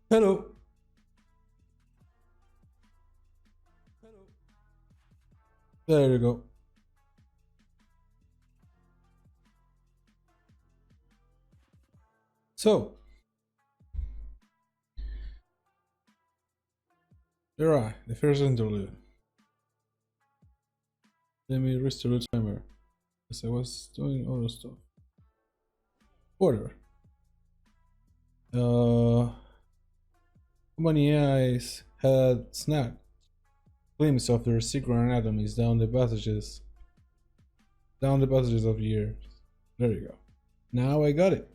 Hello. There you go. So, there are the first interlude. Let me restore the timer, as I was doing other stuff. Order. How many eyes had snapped? Glimpse of their secret anatomies down the passages of years. There you go. Now I got it.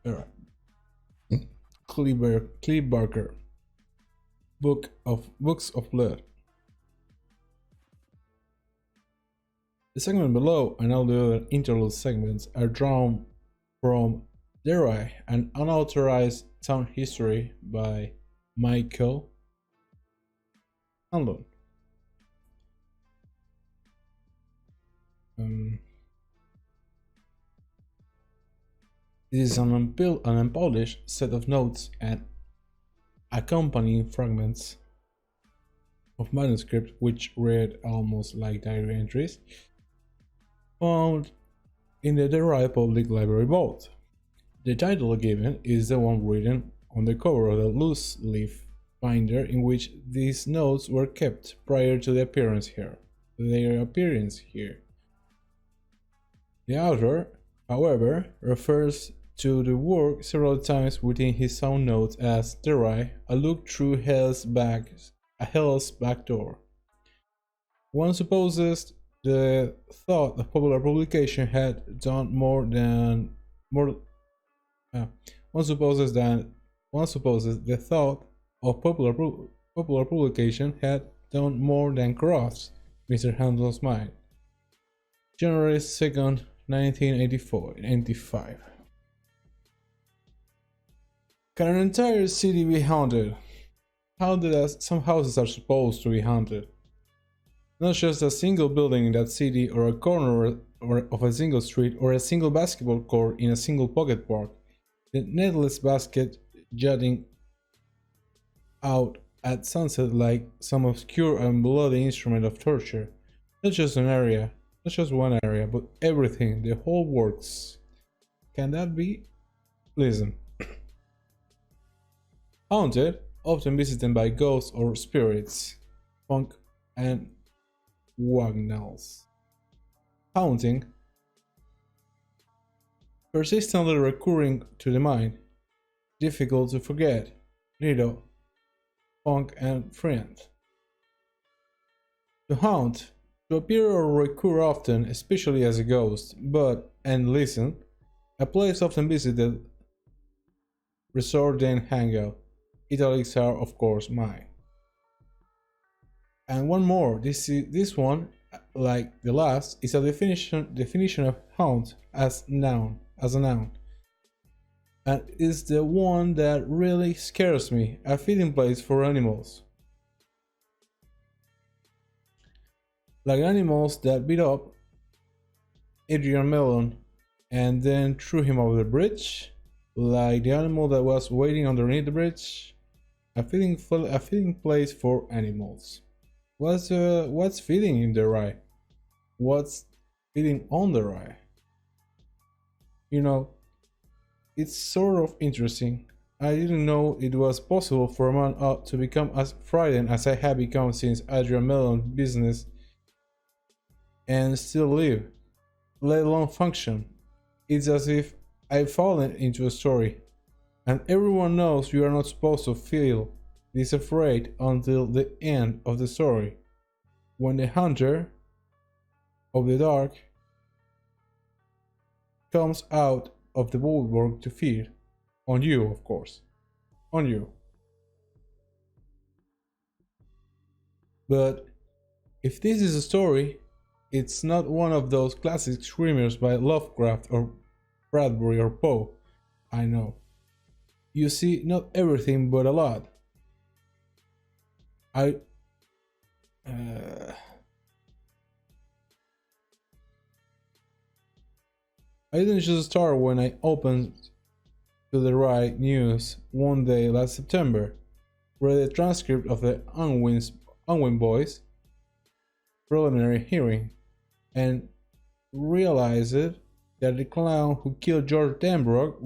Alright. Cleve Barker. Books of Blood. The segment below and all the other interlude segments are drawn from Derry, an unauthorized town history by Michael Hanlon. This is an unpublished set of notes and accompanying fragments of manuscript which read almost like diary entries found in the Derry Public Library vault. The title given is the one written on the cover of the loose leaf binder in which these notes were kept prior to their appearance here. The author, however, refers to the work several times within his own notes as Derry, a look through hell's back door. One supposes the thought of popular publication had done more than more. One supposes the thought of popular publication had done more than cross Mr. Handel's mind. January 2nd, 1985. Can an entire city be haunted? Haunted as some houses are supposed to be haunted. Not just a single building in that city or a corner of a single street or a single basketball court in a single pocket park. The netless basket jutting out at sunset like some obscure and bloody instrument of torture. Not just one area, but everything, the whole works. Can that be? Listen. Haunted, often visited by ghosts or spirits. Funk and Wagnalls. Haunting, persistently recurring to the mind, difficult to forget. Lido, Funk and Friend. To haunt, to appear or recur often, especially as a ghost, but, and listen, a place often visited, resort then hangout. Italics are of course mine. And one more, this one, like the last, is a definition of haunt as a noun, and is the one that really scares me. A feeding place for animals, like animals that beat up Adrian Mellon and then threw him over the bridge, like the animal that was waiting underneath the bridge. A feeding place for animals. What's feeding in the rye? What's feeding on the rye? You know, it's sort of interesting. I didn't know it was possible for a man to become as frightened as I have become since Adrian Mellon's business and still live, let alone function. It's as if I've fallen into a story, and everyone knows you are not supposed to feel this afraid until the end of the story, when the hunter of the dark comes out of the bulwark to feed on you, of course, on you. But if this is a story, it's not one of those classic screamers by Lovecraft or Bradbury or Poe. I know. You see, not everything, but a lot. I didn't just start when I opened to the right news one day last September, read a transcript of the Unwin Boys' preliminary hearing, and realized that the clown who killed George Denbrock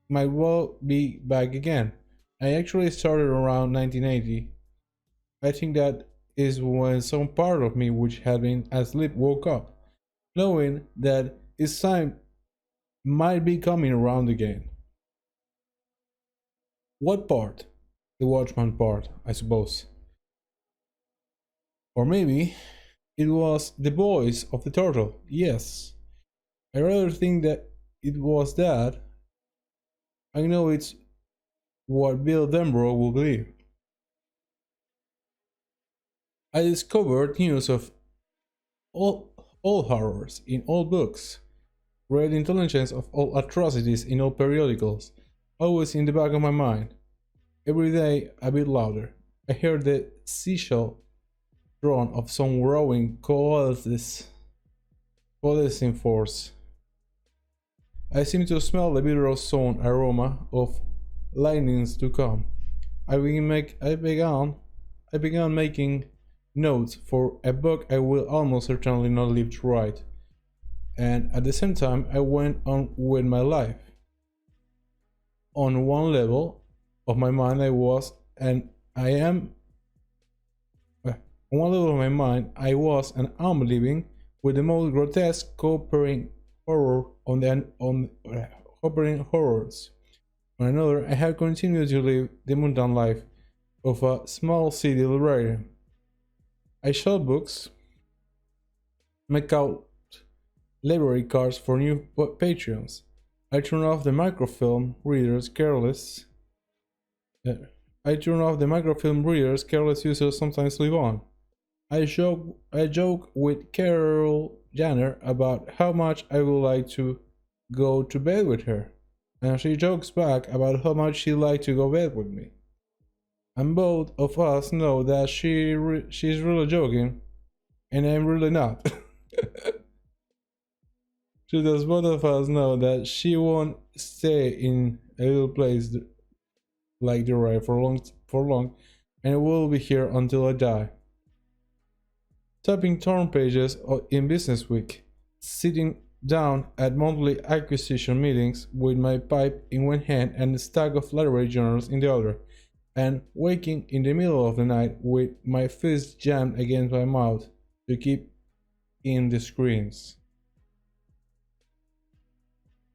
might well be back again. I actually started around 1980. I think that is when some part of me which had been asleep woke up, knowing that its time might be coming around again. What part? The Watchman part, I suppose. Or maybe it was the voice of the turtle. Yes, I rather think that it was that. I know it's what Bill Denbrough will believe. I discovered news of all horrors in all books, read intelligence of all atrocities in all periodicals, always in the back of my mind. Every day a bit louder. I heard the seashell drone of some rowing coalescing force. I seem to smell the bitter ozone aroma of lightnings to come. I began making notes for a book I will almost certainly not live to write, and at the same time I went on with my life. On one level of my mind I was and I am on one level of my mind I was and am living with the most grotesque hovering horror hovering horrors. On another, I have continued to live the mundane life of a small city librarian. I sell books, make out library cards for new patrons. I turn off the microfilm readers careless. I turn off the microfilm readers careless users sometimes leave on. I joke with Carol Janner about how much I would like to go to bed with her, and she jokes back about how much she'd like to go to bed with me. And both of us know that she's really joking, and I'm really not. So does both of us know that she won't stay in a little place like Derry for long, and will be here until I die. Typing torn pages in Business Week, sitting down at monthly acquisition meetings with my pipe in one hand and a stack of literary journals in the other, and waking in the middle of the night with my fist jammed against my mouth to keep in the screams.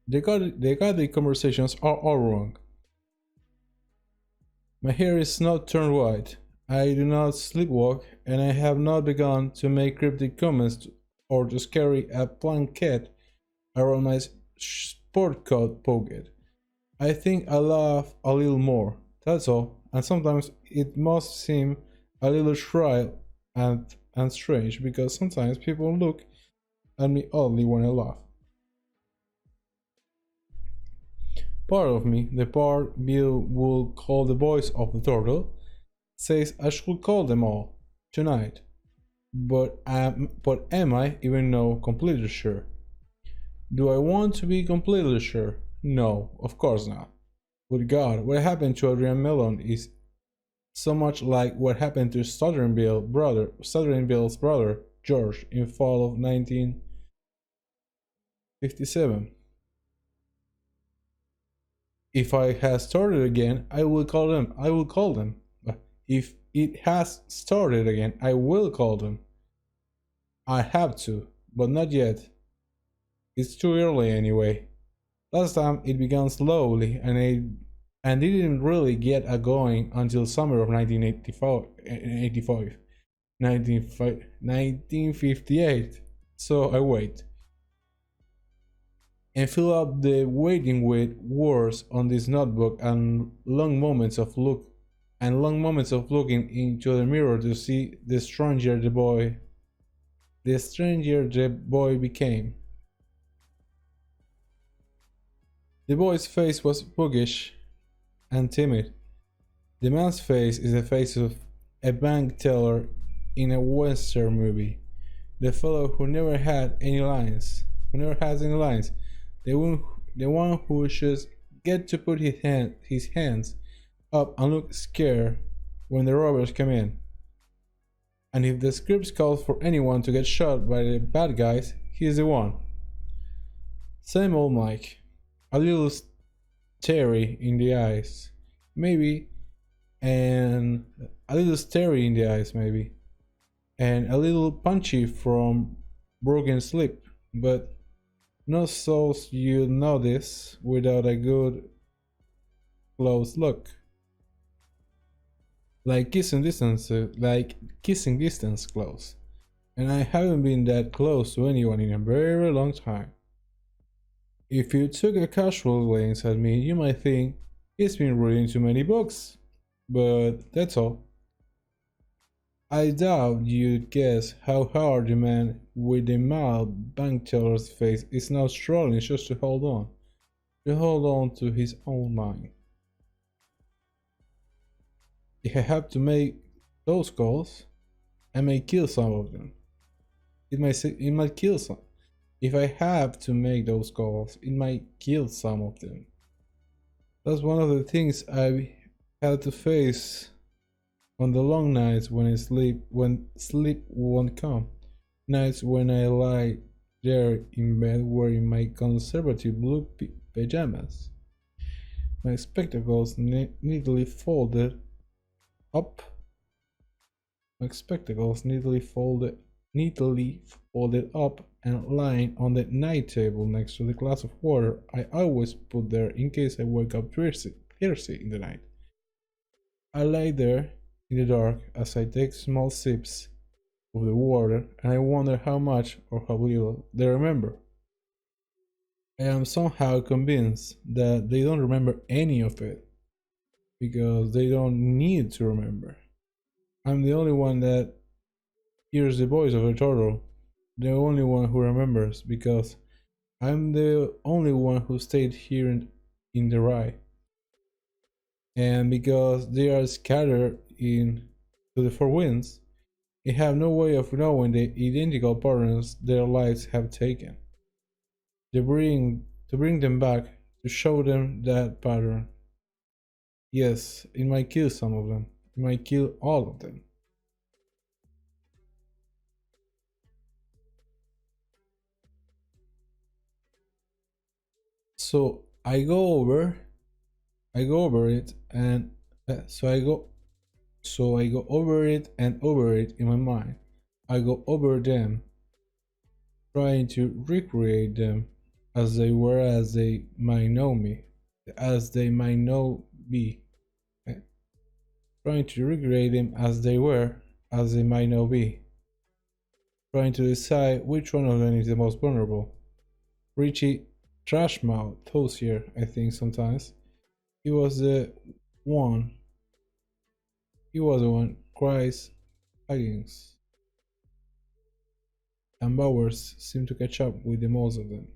The godly conversations are all wrong. My hair is not turned white. I do not sleepwalk, and I have not begun to make cryptic comments or to carry a planquette around my sport coat pocket. I think I laugh a little more, that's all, and sometimes it must seem a little shrill and strange, because sometimes people look at me oddly when I laugh. Part of me, the part Bill would call the voice of the turtle, says I should call them all tonight, but am I even now completely sure? Do I want to be completely sure? No, of course not. But God, what happened to Adrian Mellon is so much like what happened to Stuttering Bill's brother George in fall of 1957. If I had started again, I will call them. If it has started again, I will call them. I have to, but not yet. It's too early anyway. Last time it began slowly and didn't really get a going until summer of 1958. So I wait. And fill up the waiting with words on this notebook and long moments of looking into the mirror to see the stranger the boy became. The boy's face was bookish and timid. The man's face is the face of a bank teller in a western movie. The fellow who never has any lines. The one who just get to put his hands up and look scared when the robbers come in. And if the script calls for anyone to get shot by the bad guys, he's the one. Same old Mike. A little starey in the eyes, maybe, and a little starey in the eyes, maybe, and a little punchy from broken sleep, but not so you notice without a good close look. Like kissing distance close. And I haven't been that close to anyone in a very long time. If you took a casual glance at me, you might think he's been reading too many books. But that's all. I doubt you'd guess how hard the man with the mild bank teller's face is now struggling just to hold on to his own mind. If I have to make those calls, I may kill some of them. It might kill some. If I have to make those calls, it might kill some of them. That's one of the things I had to face on the long nights when sleep won't come. Nights when I lie there in bed wearing my conservative blue pajamas, my spectacles neatly folded up, my spectacles neatly folded up and lying on the night table next to the glass of water I always put there in case I wake up thirsty in the night. I lie there in the dark as I take small sips of the water and I wonder how much or how little they remember. I am somehow convinced that they don't remember any of it because they don't need to remember. I'm the only one that hears the voice of a turtle, the only one who remembers because I'm the only one who stayed here in the rye. And because they are scattered in to the four winds, they have no way of knowing the identical patterns their lives have taken. To bring them back, to show them that pattern. Yes, it might kill some of them. It might kill all of them. So I go over it, and so I go over it and over it in my mind. I go over them, trying to recreate them as they were, as they might know me, as they might know be. Trying to recreate them as they were, as they might know be. Trying to decide which one of them is the most vulnerable. Richie Trashmouth Tozier, I think sometimes. He was the one. He was the one. Cries Higgins. And Bowers seemed to catch up with the most of them.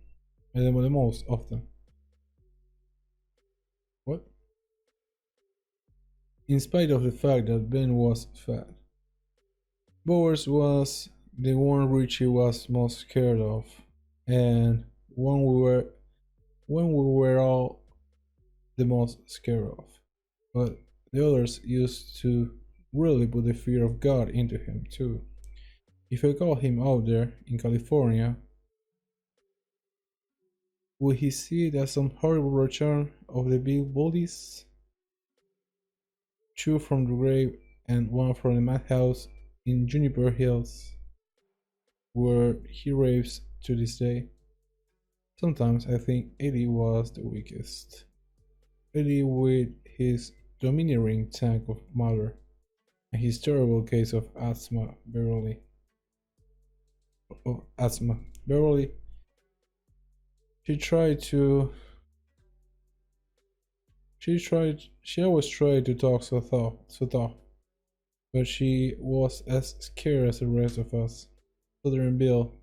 And the most of them. What? In spite of the fact that Ben was fat. Bowers was the one Richie was most scared of, and when we were all the most scared of. But the others used to really put the fear of God into him too. If I called him out there in California, would he see it as some horrible return of the big bullies? Two from the grave and one from the madhouse in Juniper Hills, where he raves to this day. Sometimes I think Eddie was the weakest. Eddie with his domineering tank of mother and his terrible case of asthma, Beverly. She tried to. She always tried to talk so tough, but she was as scared as the rest of us. Southern Bill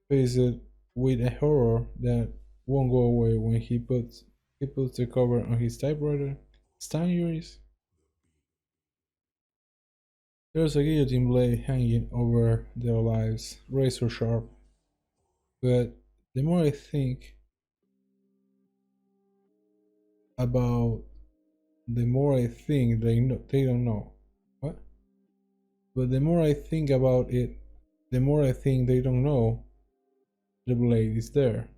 faced it with a horror that won't go away when he puts the cover on his typewriter. Steineries. There's a guillotine blade hanging over their lives, razor sharp. But the more I think, about, the more I think they don't know. What? But the more I think about it, the more I think they don't know the blade is there.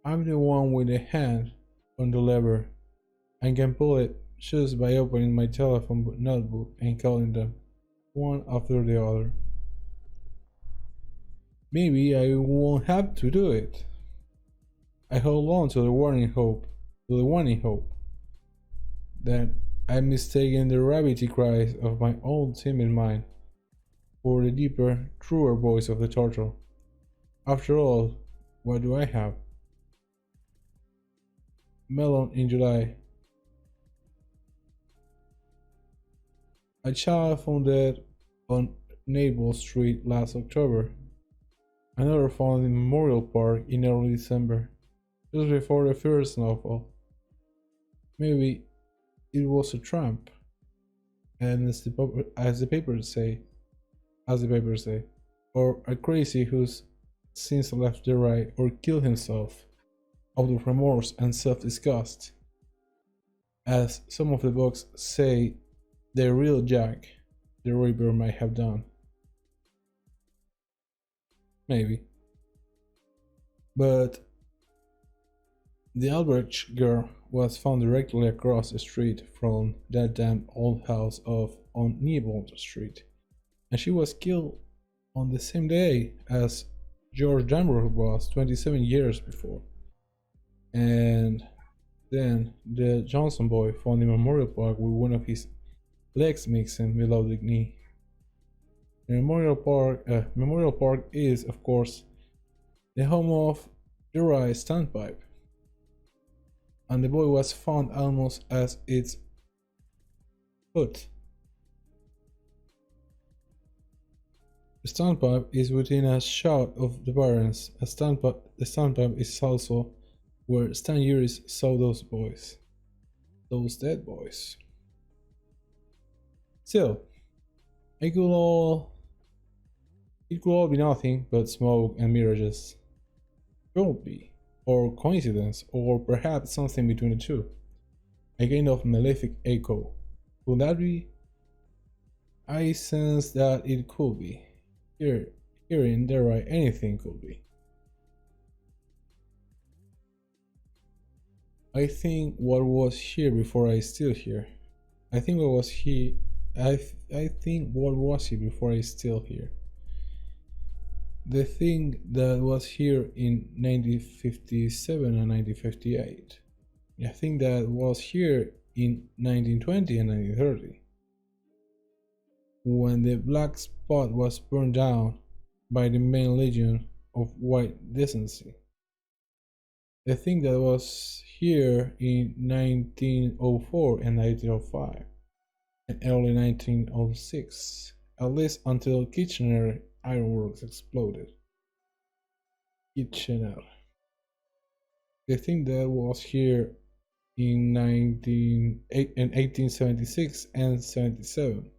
I'm the one with a hand on the lever and can pull it just by opening my telephone notebook and calling them one after the other. Maybe I won't have to do it. I hold on to the warning hope that I'm mistaken the rabbity cries of my own timid mind for the deeper, truer voice of the turtle. After all, what do I have? Melon in July. A child found dead on Naval Street last October. Another found in Memorial Park in early December, just before the first snowfall. Maybe it was a tramp, and as the papers say, or a crazy who's since left the right or killed himself out of remorse and self-disgust. As some of the books say the real Jack the Ripper might have done. Maybe. But the Albrecht girl was found directly across the street from that damn old house on Newbold Street, and she was killed on the same day as George Damrosch was 27 years before. And then the Johnson boy found in Memorial Park with one of his legs missing below the knee. The Memorial Park is, of course, the home of the Rye standpipe, and the boy was found almost at its foot. The standpipe is within a shot of the parents. The standpipe is also where Stan Uris saw those dead boys. Still, it could all be nothing but smoke and mirages. Could be, or coincidence, or perhaps something between the two. A kind of malefic echo. Could that be? I sense that it could be. Here in Derry, anything could be. I think what was here before I still here. I think what was here. I think what was here before I still here. The thing that was here in 1957 and 1958. I think that was here in 1920 and 1930. When the Black Spot was burned down by the main legion of white decency. The thing that was here in 1904 and 1905 and early 1906, at least until Kitchener Ironworks exploded. Kitchener. The thing that was here in 1876 and 77.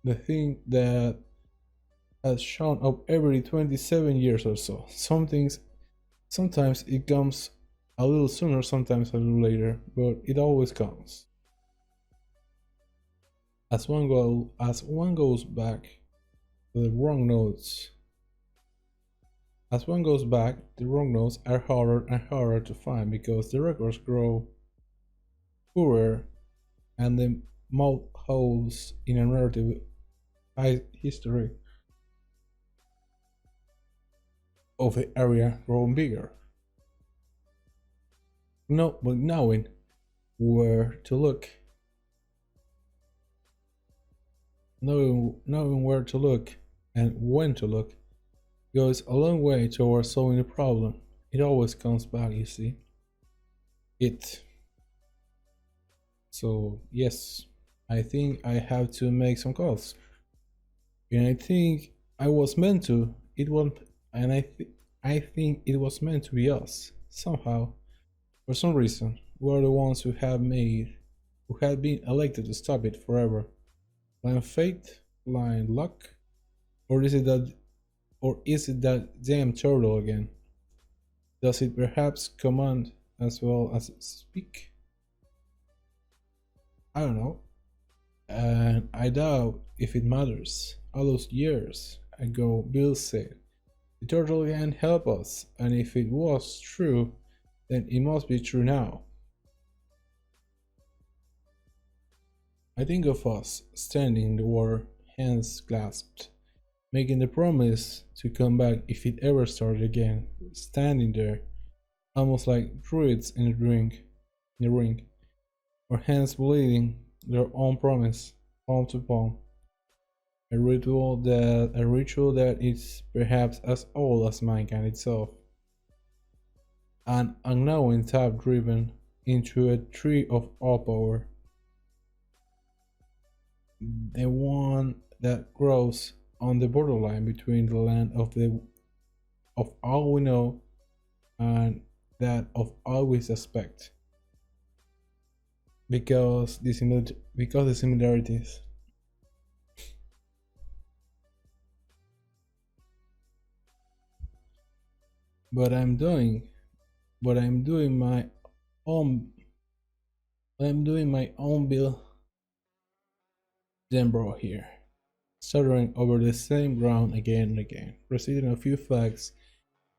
The thing that has shown up every 27 years or so. Sometimes it comes a little sooner, sometimes a little later, but it always comes. As one goes back to the wrong notes. As one goes back, the wrong notes are harder and harder to find because the records grow poorer and the mouth holes in a narrative history of the area growing bigger. No, but knowing where to look, knowing where to look and when to look goes a long way towards solving the problem. It always comes back, you see. So yes, I think I have to make some calls. And I think I was meant to. I think it was meant to be us somehow. For some reason, we are the ones who had been elected to stop it forever. Blind fate, blind luck, or is it Or is it that damn turtle again? Does it perhaps command as well as speak? I don't know. And I doubt if it matters. All those years ago, Bill said, the turtle can help us, and if it was true, then it must be true now. I think of us standing in the water, hands clasped, making the promise to come back if it ever started again, standing there, almost like druids in the ring, our hands bleeding, their own promise, palm to palm. A ritual that is perhaps as old as mankind itself. An unknown tap driven into a tree of all power. The one that grows on the borderline between the land of all we know and that of all we suspect. Because the similarities. But I'm doing my own Bill Denbrough here, stuttering over the same ground again and again, reciting a few facts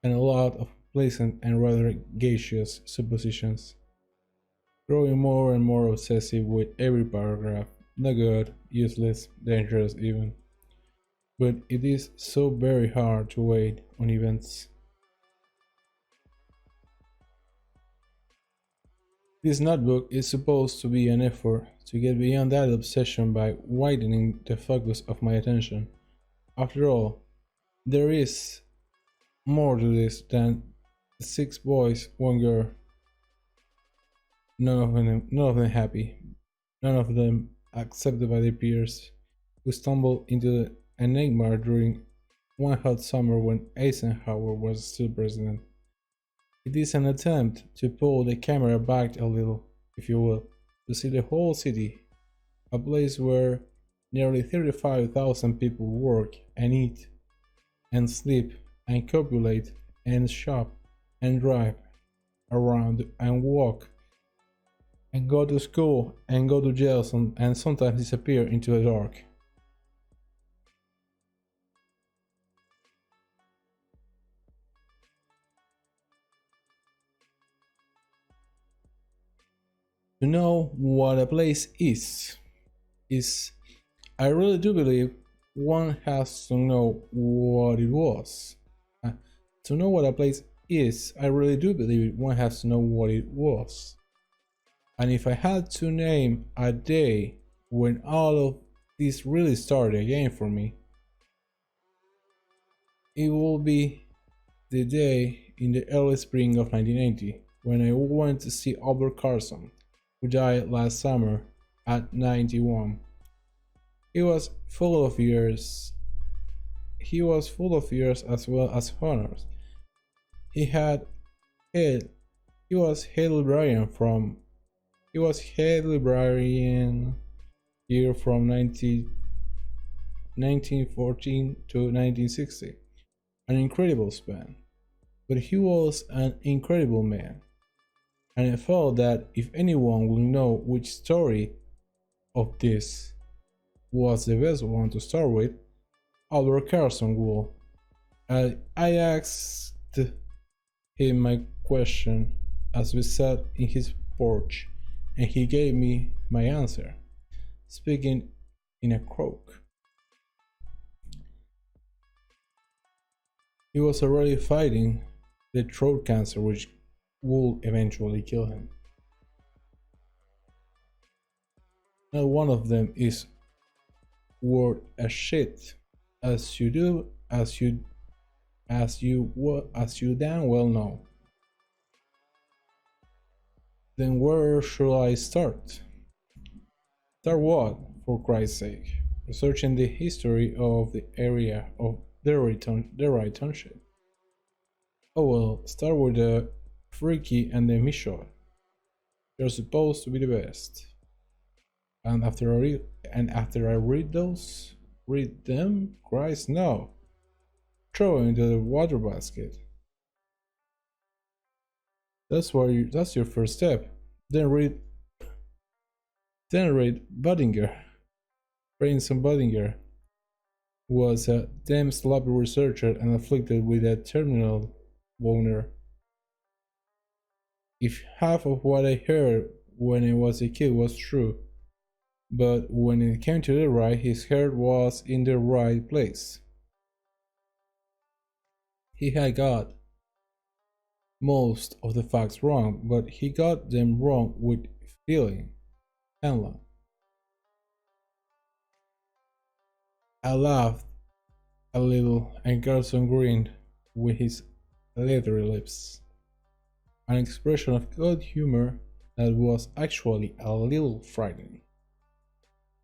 and a lot of pleasant and rather gaseous suppositions, growing more and more obsessive with every paragraph, no good, useless, dangerous even. But it is so very hard to wait on events. This notebook is supposed to be an effort to get beyond that obsession by widening the focus of my attention. After all, there is more to this than six boys, one girl, none of them happy, none of them accepted by their peers, who stumbled into an enigma during one hot summer when Eisenhower was still president. It is an attempt to pull the camera back a little, if you will, to see the whole city, a place where nearly 35,000 people work and eat and sleep and copulate and shop and drive around and walk and go to school and go to jail and sometimes disappear into the dark. To know what a place is I really do believe one has to know what it was. To know what a place is, I really do believe one has to know what it was. And if I had to name a day when all of this really started again for me, it will be the day in the early spring of 1980 when I went to see Albert Carson, who died last summer at 91. He was full of years. He was full of years as well as honors. He had head. He was head librarian from. He was head librarian here from 1914 to 1960. An incredible span. But he was an incredible man. And I felt that if anyone will know which story of this was the best one to start with, Albert Carson will. I asked him my question as we sat in his porch, and he gave me my answer, speaking in a croak. He was already fighting the throat cancer which would eventually kill him. Not one of them is worth a shit, as you do, as you damn well know. Then where should I start? Start what, for Christ's sake? Researching the history of the area of Derry Township. Oh well, start with the Freaky and the Michaud. They're supposed to be the best. And after I read them, Christ no. throw it into the water basket. That's your first step. Then read Budinger. Branson Budinger was a damn sloppy researcher and afflicted with a terminal boner. If half of what I heard when I was a kid was true, but when it came to the right, his heart was in the right place. He had got most of the facts wrong, but he got them wrong with feeling. Hanlon. I laughed a little and Carlson grinned with his leathery lips. An expression of good humor that was actually a little frightening.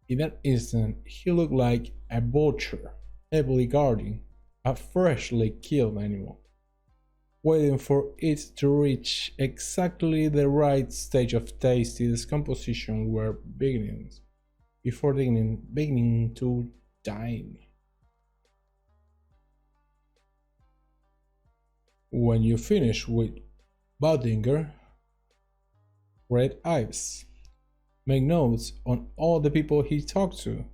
In that instant, he looked like a vulture, heavily guarding a freshly killed animal, waiting for it to reach exactly the right stage of tasty decomposition before beginning to dine. When you finish with Budinger, read Ives. Make notes on all the people he talked to.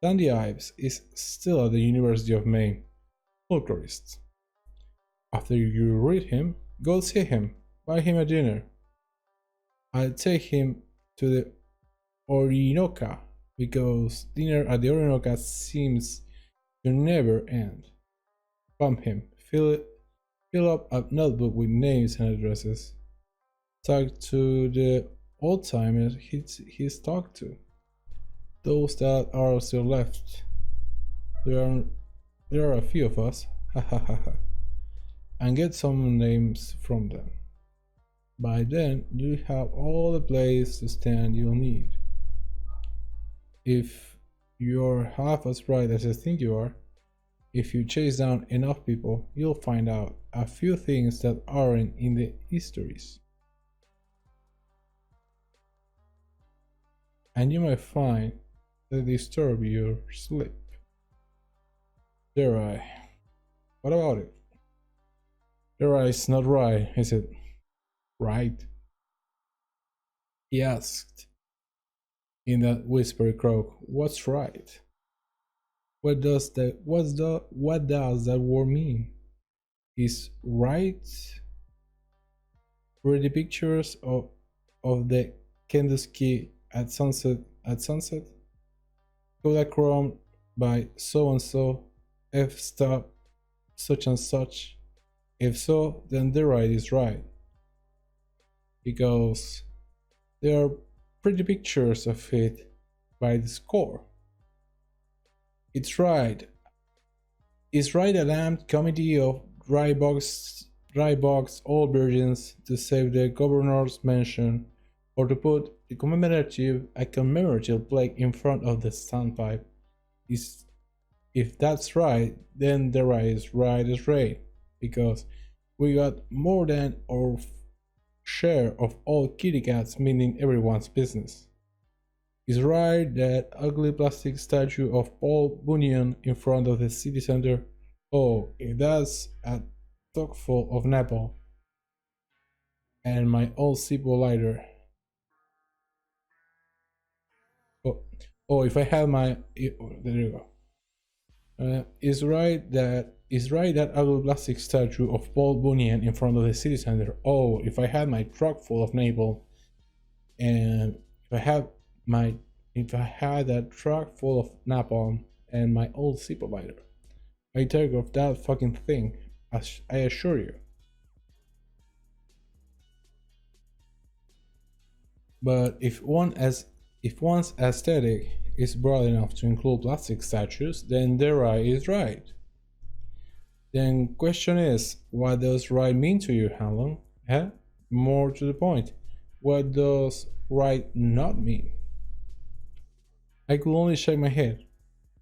Sandy Ives is still at the University of Maine, folklorist. After you read him, go see him, buy him a dinner. I'll take him to the Orinoco because dinner at the Orinoco seems to never end. Pump him, fill up a notebook with names and addresses. Talk to the old timers he's talked to. Those that are still left. There are a few of us. Ha ha ha ha. And get some names from them. By then, you have all the place to stand you'll need. If you're half as bright as you think you are, if you chase down enough people, you'll find out a few things that aren't in the histories. And you might find that disturb your sleep. Derry. What about it? Derry is not right, is it? Right? He asked in that whispery croak. What's right? What does that word mean? Is right pretty pictures of the Kentucky at sunset Kodachrome by so and so f stop such and such. If so, then the right is right, because there are pretty pictures of it by the score. It's right a damned committee of dry box old virgins to save the governor's mansion, or to put a commemorative plaque in front of the standpipe. If that's right, then the right is right, because we got more than our share of all kitty cats meaning everyone's business. It's right that ugly plastic statue of Paul Bunyan in front of the city center. Oh, if that's a tuckful of Nepal. And my old Zippo lighter. If I had my... there you go. It's right that ugly plastic statue of Paul Bunyan in front of the city center. Oh, if I had my truck full of napalm, and if I had that truck full of napalm and my old Zippo lighter, I'd take off that fucking thing, I assure you. But if one's aesthetic is broad enough to include plastic statues, then the right is right. Then question is, what does right mean to you, Hanlon? More to the point, what does right not mean? I could only shake my head.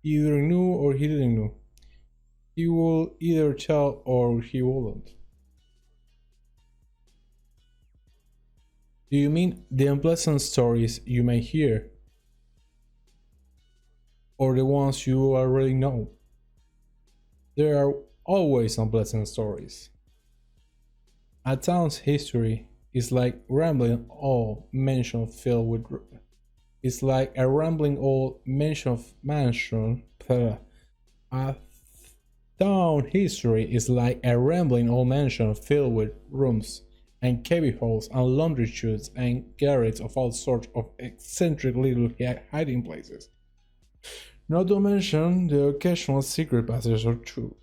He either knew or he didn't know. He will either tell or he wouldn't. Do you mean the unpleasant stories you may hear? Or the ones you already know? There are always unpleasant stories. A town's history is like rambling old mansion filled with. It's like a rambling old mansion. A town history is like a rambling old mansion filled with rooms and cubbyholes and laundry chutes and garrets of all sorts of eccentric little hiding places. Not to mention the occasional secret passage or two.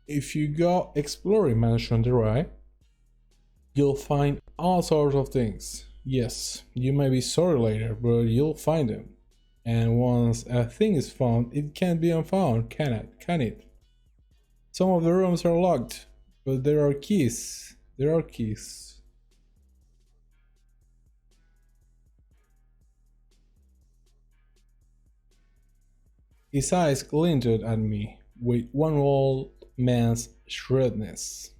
If you go exploring Mansion Derry, you'll find all sorts of things. Yes, you may be sorry later, but you'll find them. And once a thing is found, it can't be unfound, can it? Can it? Some of the rooms are locked, but there are keys. There are keys. His eyes glinted at me with one old man's shrewdness.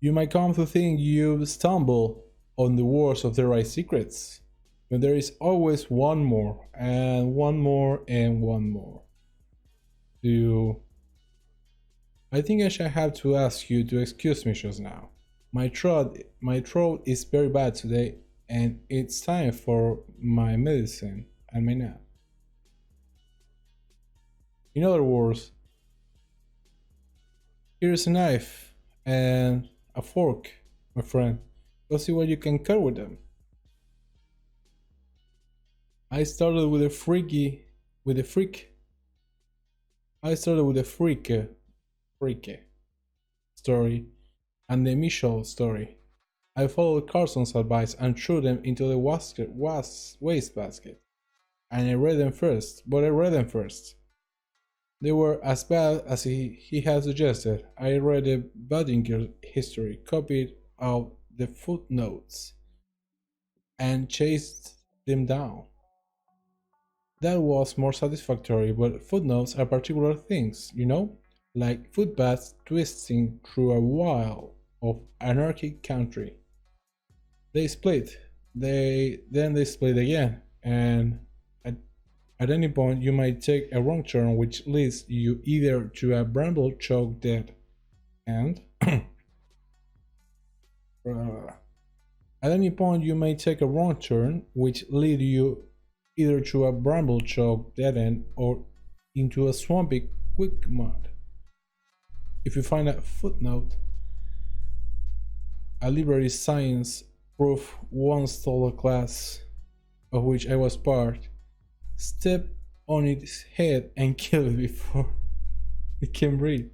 You might come to think you've stumbled on the worst of the right secrets, but there is always one more, and one more, and one more. Do I think I shall have to ask you to excuse me just now. My throat is very bad today, and it's time for my medicine and my nap. In other words, here's a knife and a fork, my friend. Go see what you can cut with them. I started with a freaky, with a freak. I started with a freak story, and the Michelle story. I followed Carson's advice and threw them into the wastebasket. And I read them first, but I read them first. They were as bad as he had suggested. I read the Badinger history, copied out the footnotes, and chased them down. That was more satisfactory, but footnotes are particular things, you know? Like footpaths twisting through a wild of anarchic country. They split. They split again, and at any point you might take a wrong turn which leads you either to a bramble choke dead end. At any point you may take a wrong turn which lead you either to a bramble choke dead end or into a swampy quicksand. If you find a footnote, a library science proof once told a class of which I was part, step on its head and kill it before it can breathe.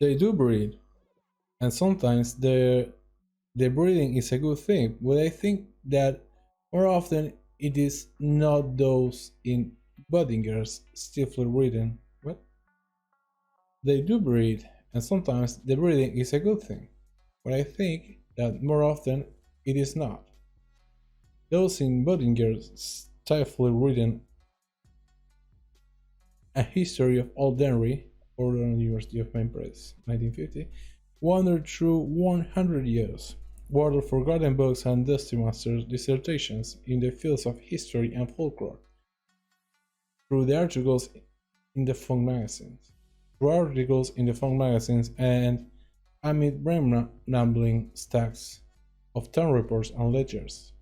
They do breathe, and sometimes the breathing is a good thing, but I think that more often it is not those in Buddinger's stiffly breathing. What? They do breathe, and sometimes the breathing is a good thing, but I think that more often it is not. Those in Buddinger's stifle reading A History of Old Derry, Order University of Maine Press, 1950, wandered through 100 years, water forgotten books and dusty masters' dissertations in the fields of history and folklore, through the articles in the funk magazines, and amid rambling stacks of town reports and ledgers.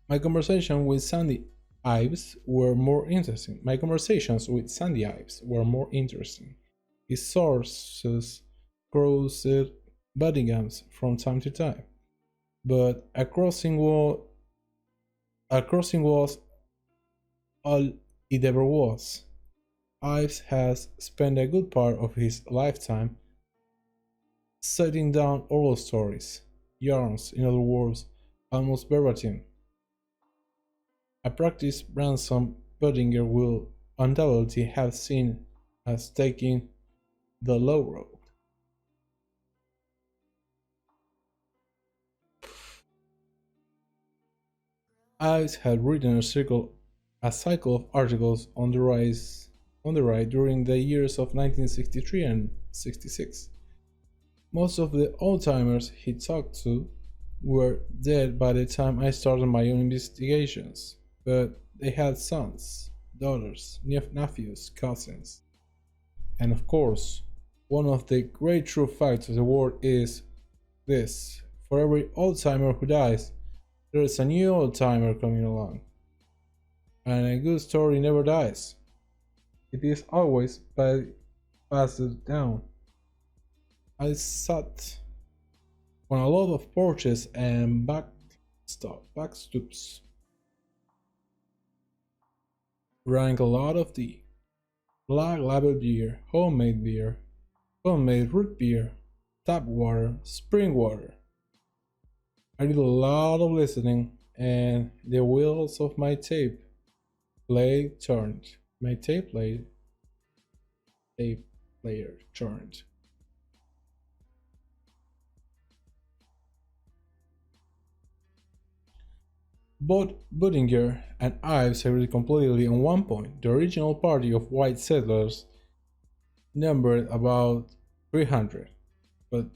My conversations with Sandy Ives were more interesting. His sources crossed Buddingham's from time to time, but a crossing was all it ever was. Ives has spent a good part of his lifetime setting down oral stories, yarns, in other words, almost verbatim. A practice Branson Budinger will undoubtedly have seen as taking the low road. Ives had written a cycle of articles on the rise. on the right during the years of 1963 and 66. Most of the old-timers he talked to were dead by the time I started my own investigations, but they had sons, daughters, nephews, cousins. And of course, one of the great true facts of the world is this: for every old-timer who dies, there is a new old-timer coming along. And a good story never dies. It is always passed down. I sat on a lot of porches and backstoops, drank a lot of tea, black label beer, homemade root beer, tap water, spring water. I did a lot of listening, and the wheels of my tape play turned. My tape player turned. Both Budinger and Ives agreed completely on one point: the original party of white settlers numbered about 300, but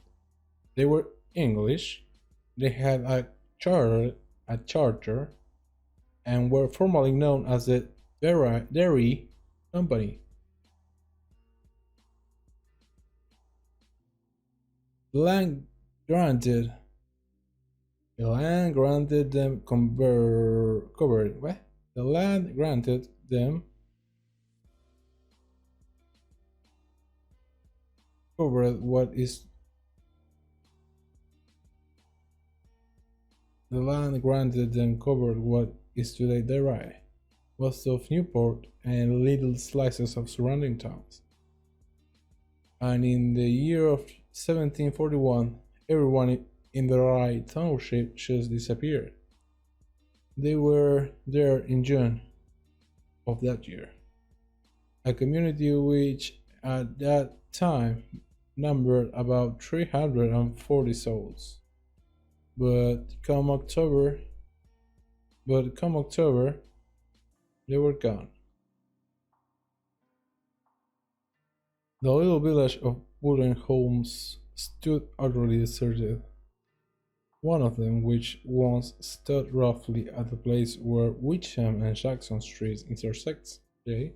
they were English, they had a charter, and were formally known as the Derry Company. The land granted the land granted them covered what? The land granted them covered what is the land granted them covered what is today Derry, west of Newport, and little slices of surrounding towns. And in the year of 1741, everyone in the right township just disappeared. They were there in June of that year. A community which at that time numbered about 340 souls. But come October, they were gone. The little village of wooden homes stood utterly deserted. One of them, which once stood roughly at the place where Wickham and Jackson Streets intersect today,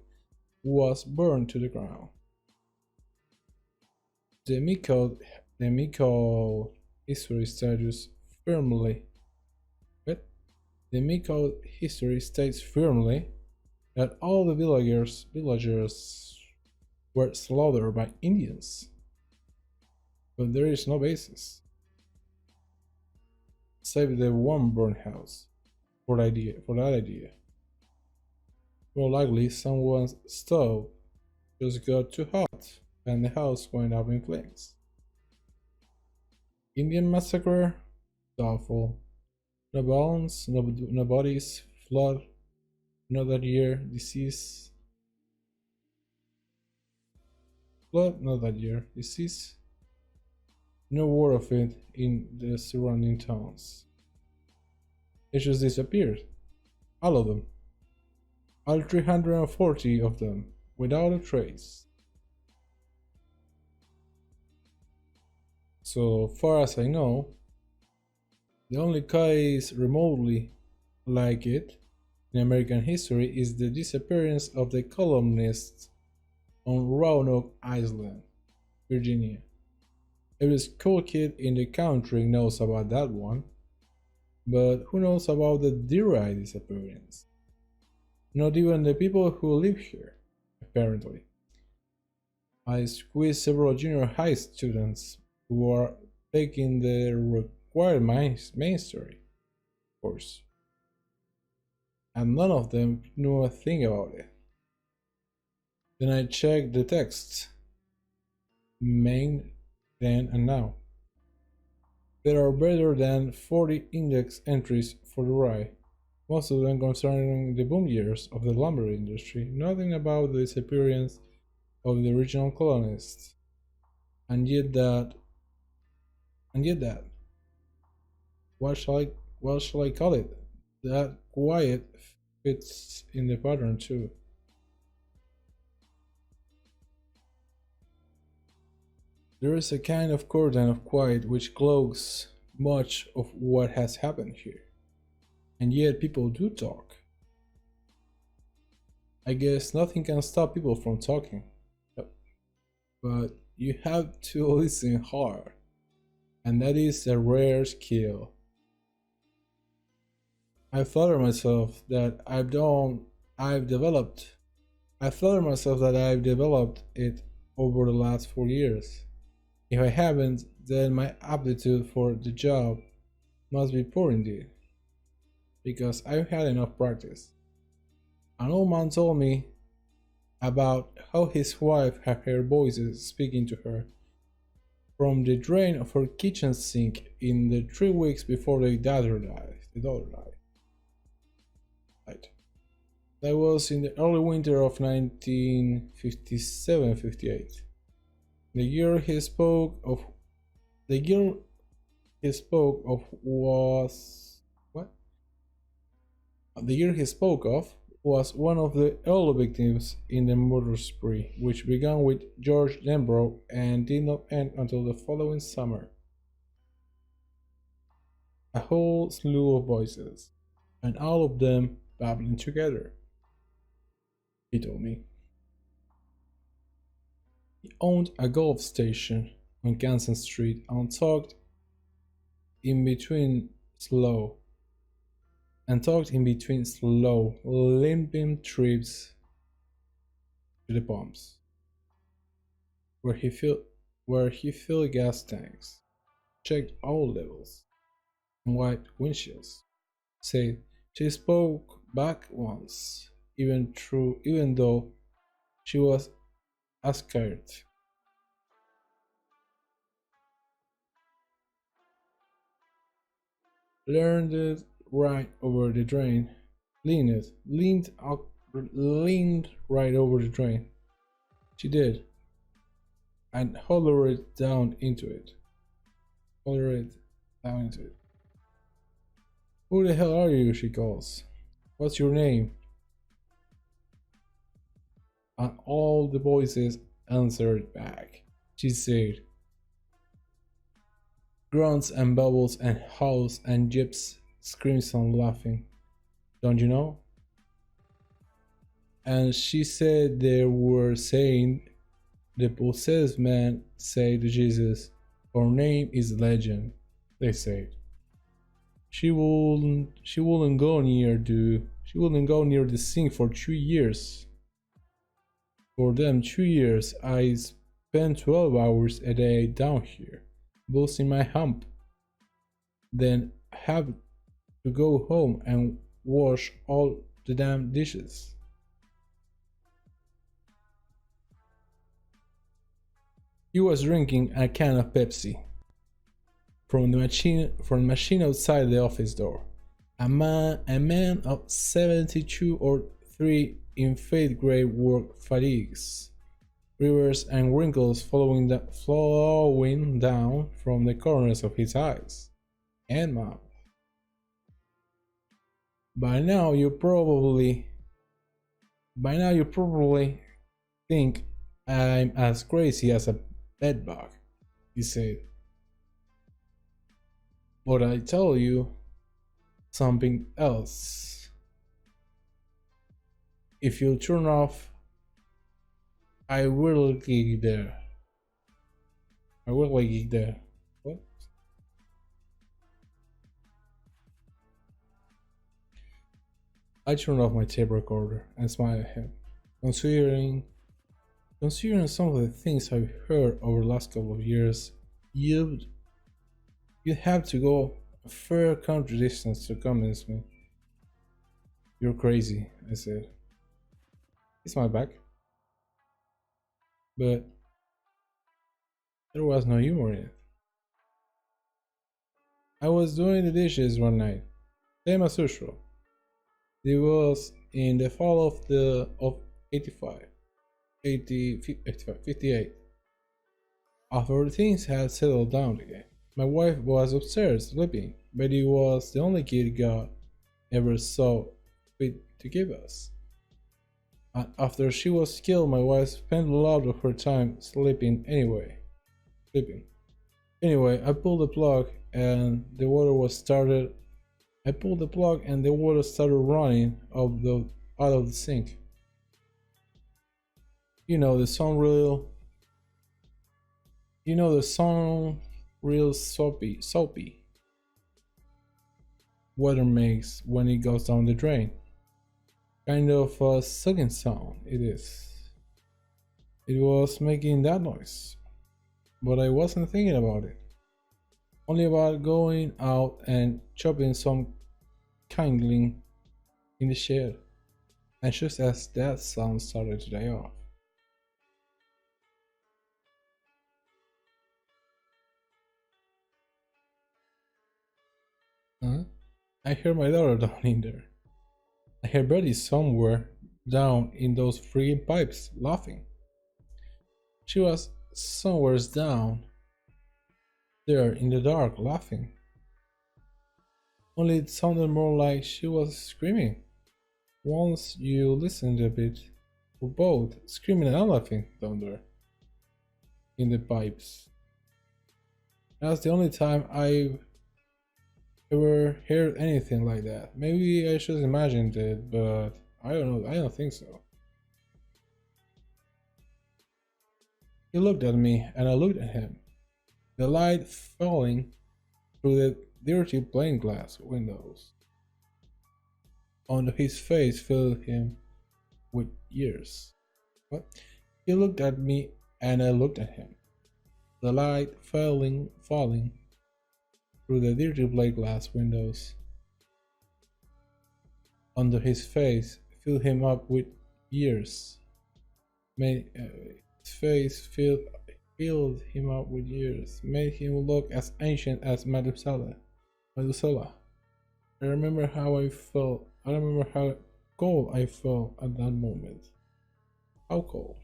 was burned to the ground. The Miko history states firmly that all the villagers were slaughtered by Indians. But there is no basis, save the one burned house, for that idea. More likely, someone's stove just got too hot, and the house went up in flames. Indian massacre? Doubtful. No bones, no bodies, flood, not that year, disease. Flood, not that year, disease. No word of it in the surrounding towns. It just disappeared. All of them. All 340 of them, without a trace. So far as I know, the only case remotely like it in American history is the disappearance of the columnists on Roanoke Island, Virginia. Every school kid in the country knows about that one, but who knows about the Derry disappearance? Not even the people who live here, apparently. I squeezed several junior high students who are taking the required main story, of course, and none of them knew a thing about it. Then I checked the text, main, then, and now. There are better than 40 index entries for the ride, most of them concerning the boom years of the lumber industry, nothing about the disappearance of the original colonists. And yet that, what shall I call it? That quiet fits in the pattern too. There is a kind of cordon of quiet which cloaks much of what has happened here. And yet people do talk. I guess nothing can stop people from talking. But you have to listen hard. And that is a rare skill. I flatter myself that I've developed I flatter myself that I've developed it over the last 4 years. If I haven't, then my aptitude for the job must be poor indeed, because I've had enough practice. An old man told me about how his wife had heard voices speaking to her from the drain of her kitchen sink in the 3 weeks before the daughter died. Right. That was in the early winter of 1957-58. The year he spoke of the year he spoke of was what? The year he spoke of was one of the early victims in the murder spree, which began with George Denbrough and did not end until the following summer. A whole slew of voices, and all of them babbling together, he told me. He owned a golf station on Kansas Street and talked in between slow, limping trips to the pumps, where he filled gas tanks, checked oil levels, and wiped windshields. Said she spoke back once, even though she was scared. Leaned it right over the drain. Leaned right over the drain. She did, and hollered down into it. Who the hell are you? She calls. What's your name? And all the voices answered back. She said, grunts and bubbles and howls and yips, screams and laughing. Don't you know? And she said they were saying, the possessed man said to Jesus, her name is Legend, they said. She wouldn't go near the sink for 2 years. For them 2 years, I spent 12 hours a day down here, boosting my hump. Then have to go home and wash all the damn dishes. He was drinking a can of Pepsi from the machine outside the office door. A man of 72 or 3 in fifth grade work fatigues, rivers and wrinkles flowing down from the corners of his eyes and mouth. By now you probably think I'm as crazy as a bedbug, he said. But I tell you something else. If you turn off, I will gig there. What? I turned off my tape recorder and smiled at him, considering some of the things I've heard over the last couple of years. You'd have to go a fair country distance to convince me. You're crazy, I said. He smiled back. But there was no humor in it. I was doing the dishes one night, same as usual. It was in the fall of 58. After things had settled down again. My wife was upstairs sleeping, but it was the only kid God ever saw fit to give us. And after she was killed, my wife spent a lot of her time sleeping anyway. sleeping. Anyway, I pulled the plug and the water was started. I pulled the plug and the water started running out of the sink. You know the song real. You know the song real soapy. Water makes when it goes down the drain. Kind of a sucking sound it is. It was making that noise, but I wasn't thinking about it. Only about going out and chopping some kindling in the shed. And just as that sound started to die off, huh? I heard my daughter down in there. I heard Betty somewhere down in those friggin' pipes laughing. She was somewhere down there in the dark laughing. Only it sounded more like she was screaming. Once you listened a bit, we both screaming and laughing down there in the pipes. That's the only time I've ever heard anything like that. Maybe I just imagined it, but I don't know. I don't think so. He looked at me and I looked at him. The light falling through the dirty plain glass windows on his face filled him with years. What? He looked at me and I looked at him. The light falling through the dirty plate glass windows under his face filled him up with years. His face filled him up with years, made him look as ancient as Methuselah. I remember how I felt. I remember how cold I felt at that moment. How cold?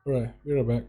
Alright, we're back.